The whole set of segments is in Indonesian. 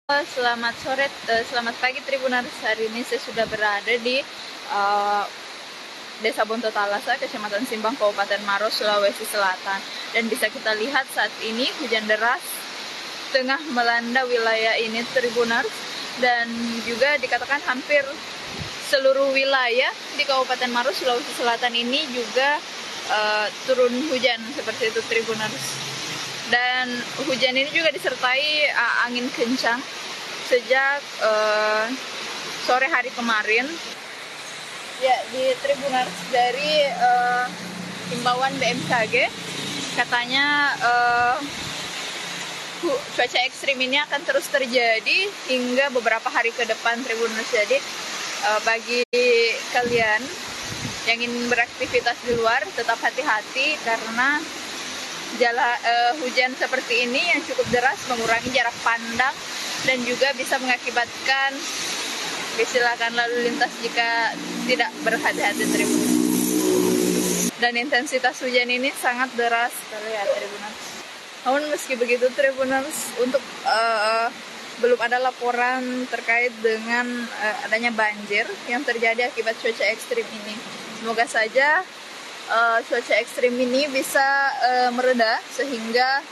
Selamat sore, selamat pagi Tribuners. Hari ini saya sudah berada di Desa Bonto Talasa, Kecamatan Simbang, Kabupaten Maros, Sulawesi Selatan. Dan bisa kita lihat saat ini hujan deras tengah melanda wilayah ini Tribuners, dan juga dikatakan hampir seluruh wilayah di Kabupaten Maros, Sulawesi Selatan ini juga turun hujan seperti itu Tribuners. Dan hujan ini juga disertai angin kencang sejak sore hari kemarin. Ya, di Tribuners dari himbauan BMKG katanya cuaca ekstrim ini akan terus terjadi hingga beberapa hari ke depan Tribuners. Jadi bagi kalian yang ingin beraktivitas di luar tetap hati-hati karena hujan seperti ini yang cukup deras mengurangi jarak pandang dan juga bisa mengakibatkan kecelakaan lalu lintas jika tidak berhati-hati Tribuners. Dan intensitas hujan ini sangat deras sekali ya Tribuners. Namun meski begitu Tribuners, untuk belum ada laporan terkait dengan adanya banjir yang terjadi akibat cuaca ekstrim ini. Semoga saja cuaca ekstrim ini bisa mereda sehingga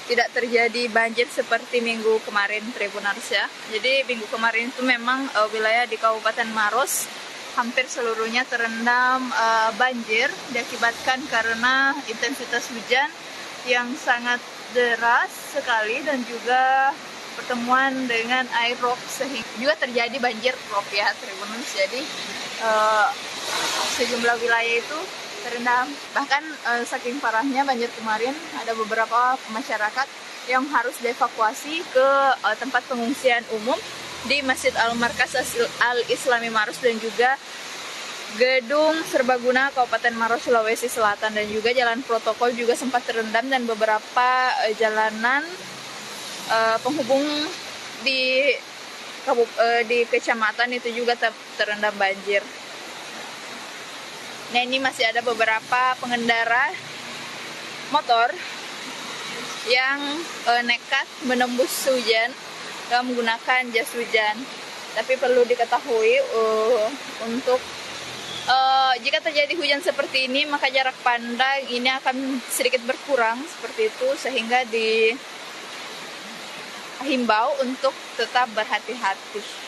tidak terjadi banjir seperti minggu kemarin Tribuners ya. Jadi minggu kemarin itu memang wilayah di Kabupaten Maros hampir seluruhnya terendam banjir diakibatkan karena intensitas hujan yang sangat deras sekali dan juga pertemuan dengan air rob sehingga juga terjadi banjir rob ya Tribuners. Jadi sejumlah wilayah itu terendam. Bahkan saking parahnya banjir kemarin, ada beberapa masyarakat yang harus dievakuasi ke tempat pengungsian umum di Masjid Al-Markas Al-Islami Maros dan juga Gedung Serbaguna Kabupaten Maros, Sulawesi Selatan, dan juga jalan protokol juga sempat terendam dan beberapa jalanan penghubung di kecamatan itu juga terendam banjir. Nah, ini masih ada beberapa pengendara motor yang nekat menembus hujan dengan menggunakan jas hujan. Tapi perlu diketahui untuk jika terjadi hujan seperti ini maka jarak pandang ini akan sedikit berkurang seperti itu, sehingga dihimbau untuk tetap berhati-hati.